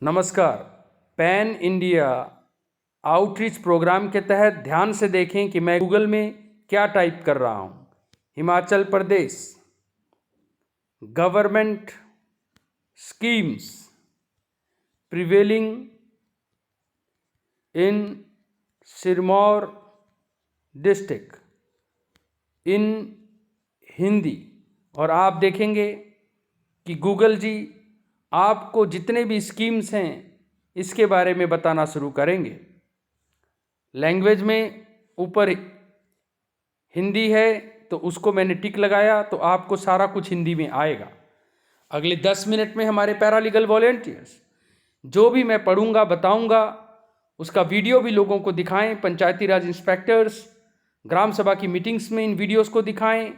नमस्कार। Pan India outreach programme के तहत ध्यान से देखें कि मैं गूगल में क्या टाइप कर रहा हूँ। Himachal Pradesh government schemes prevailing in Sirmaur district in Hindi. और आप देखेंगे कि गूगल जी आपको जितने भी स्कीम्स हैं इसके बारे में बताना शुरू करेंगे। लैंग्वेज में ऊपर हिंदी है तो उसको मैंने टिक लगाया तो आपको सारा कुछ हिंदी में आएगा। अगले 10 मिनट में हमारे पैरालीगल वॉलेंटियर्स जो भी मैं पढ़ूंगा बताऊंगा उसका वीडियो भी लोगों को दिखाएं। पंचायती राज इंस्पेक्टर्स ग्राम सभा की मीटिंग्स में इन वीडियोस को दिखाएं।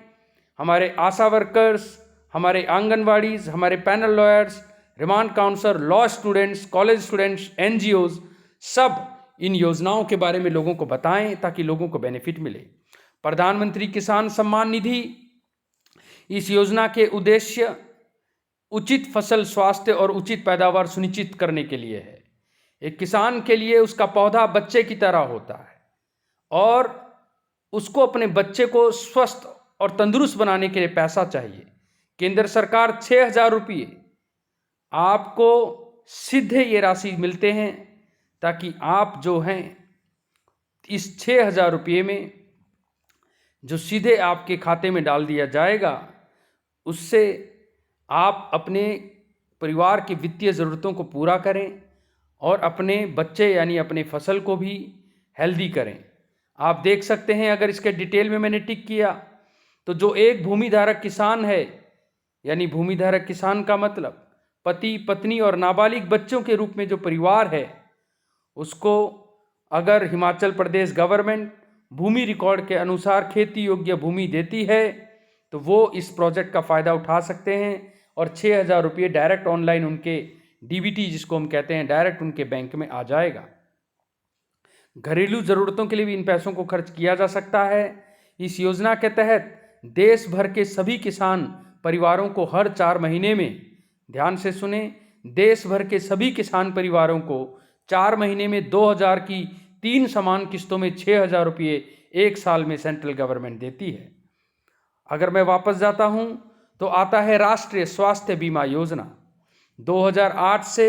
हमारे आशा वर्कर्स, हमारे आंगनवाड़ीज, हमारे panel lawyers, remand counsellor, law students, college students, NGOs सब इन योजनाओं के बारे में लोगों को बताएं ताकि लोगों को बेनिफिट मिले। प्रधानमंत्री किसान सम्मान निधि, इस योजना के उद्देश्य उचित फसल स्वास्थ्य और उचित पैदावार सुनिश्चित करने के लिए है। एक किसान के लिए उसका पौधा बच्चे की तरह होता है और उसको अपने बच्चे को स्वस्थ और तंदुरुस्त बनाने के लिए पैसा चाहिए। केंद्र सरकार 6,000 रुपये आपको सीधे ये राशि मिलते हैं ताकि आप जो हैं इस 6,000 रुपये में जो सीधे आपके खाते में डाल दिया जाएगा उससे आप अपने परिवार की वित्तीय ज़रूरतों को पूरा करें और अपने बच्चे यानी अपने फसल को भी हेल्दी करें। आप देख सकते हैं अगर इसके डिटेल में मैंने टिक किया तो जो एक भूमिधारक किसान है, यानी भूमिधारक किसान का मतलब पति पत्नी और नाबालिग बच्चों के रूप में जो परिवार है, उसको अगर हिमाचल प्रदेश गवर्नमेंट भूमि रिकॉर्ड के अनुसार खेती योग्य भूमि देती है तो वो इस प्रोजेक्ट का फ़ायदा उठा सकते हैं और 6,000 रुपये डायरेक्ट ऑनलाइन उनके डीबीटी जिसको हम कहते हैं डायरेक्ट उनके बैंक में आ जाएगा। घरेलू ज़रूरतों के लिए भी इन पैसों को खर्च किया जा सकता है। इस योजना के तहत देश भर के सभी किसान परिवारों को हर 4 महीने में, ध्यान से सुने, देश भर के सभी किसान परिवारों को 4 महीने में 2,000 की 3 समान किस्तों में 6,000 रुपये एक साल में सेंट्रल गवर्नमेंट देती है। अगर मैं वापस जाता हूं तो आता है राष्ट्रीय स्वास्थ्य बीमा योजना। 2008 से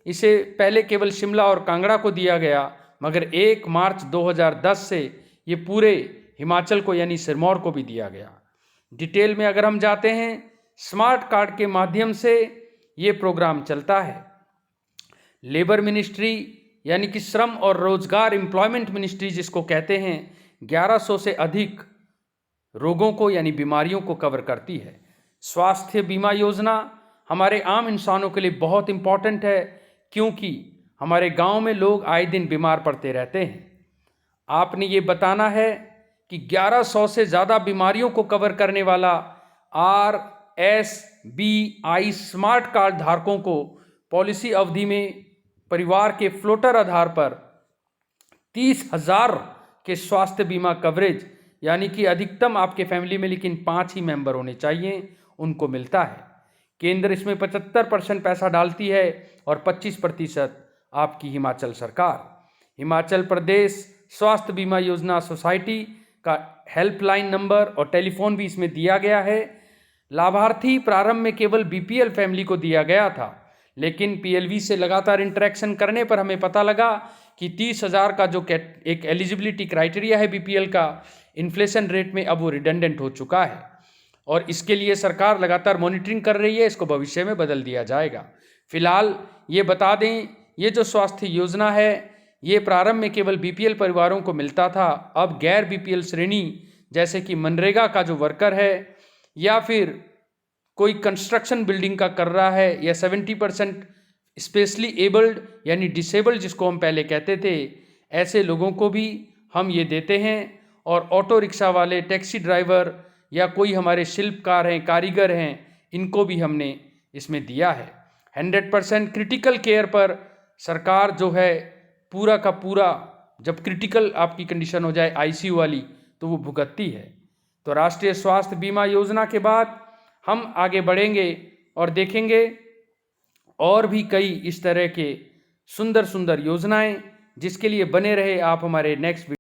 इसे पहले केवल शिमला और कांगड़ा को दिया गया, मगर 1 मार्च 2010 से ये पूरे हिमाचल को यानी सिरमौर को भी दिया गया। डिटेल में अगर हम जाते हैं, स्मार्ट कार्ड के माध्यम से ये प्रोग्राम चलता है। लेबर मिनिस्ट्री यानी कि श्रम और रोजगार एम्प्लॉयमेंट मिनिस्ट्री जिसको कहते हैं 1100 से अधिक रोगों को यानी बीमारियों को कवर करती है। स्वास्थ्य बीमा योजना हमारे आम इंसानों के लिए बहुत इम्पॉर्टेंट है क्योंकि हमारे गांव में लोग आए दिन बीमार पड़ते रहते हैं। आपने ये बताना है कि 1100 से ज़्यादा बीमारियों को कवर करने वाला RSBI स्मार्ट कार्ड धारकों को पॉलिसी अवधि में परिवार के फ्लोटर आधार पर 30,000 के स्वास्थ्य बीमा कवरेज, यानी कि अधिकतम आपके फैमिली में लेकिन 5 ही मेंबर होने चाहिए, उनको मिलता है। केंद्र इसमें 75% पैसा डालती है और 25% आपकी हिमाचल सरकार। हिमाचल प्रदेश स्वास्थ्य बीमा योजना सोसाइटी का हेल्पलाइन नंबर और टेलीफोन भी इसमें दिया गया है। लाभार्थी प्रारंभ में केवल बीपीएल फैमिली को दिया गया था, लेकिन पीएलवी से लगातार इंटरेक्शन करने पर हमें पता लगा कि 30,000 का जो एक एलिजिबिलिटी क्राइटेरिया है बीपीएल का, इन्फ्लेशन रेट में अब वो रिडंडेंट हो चुका है और इसके लिए सरकार लगातार मॉनिटरिंग कर रही है। इसको भविष्य में बदल दिया जाएगा। फिलहाल ये बता दें, ये जो स्वास्थ्य योजना है ये प्रारंभ में केवल बीपीएल परिवारों को मिलता था। अब गैर बीपीएल श्रेणी जैसे कि मनरेगा का जो वर्कर है या फिर कोई कंस्ट्रक्शन बिल्डिंग का कर रहा है या 70% स्पेशली एबल्ड यानी डिसेबल्ड जिसको हम पहले कहते थे, ऐसे लोगों को भी हम ये देते हैं। और ऑटो रिक्शा वाले, टैक्सी ड्राइवर या कोई हमारे शिल्पकार हैं, कारीगर हैं, इनको भी हमने इसमें दिया है। 100% क्रिटिकल केयर पर सरकार जो है पूरा का पूरा, जब क्रिटिकल आपकी कंडीशन हो जाए आईसीयू वाली, तो वो भुगतती है। तो राष्ट्रीय स्वास्थ्य बीमा योजना के बाद हम आगे बढ़ेंगे और देखेंगे और भी कई इस तरह के सुंदर सुंदर योजनाएं, जिसके लिए बने रहे आप हमारे नेक्स्ट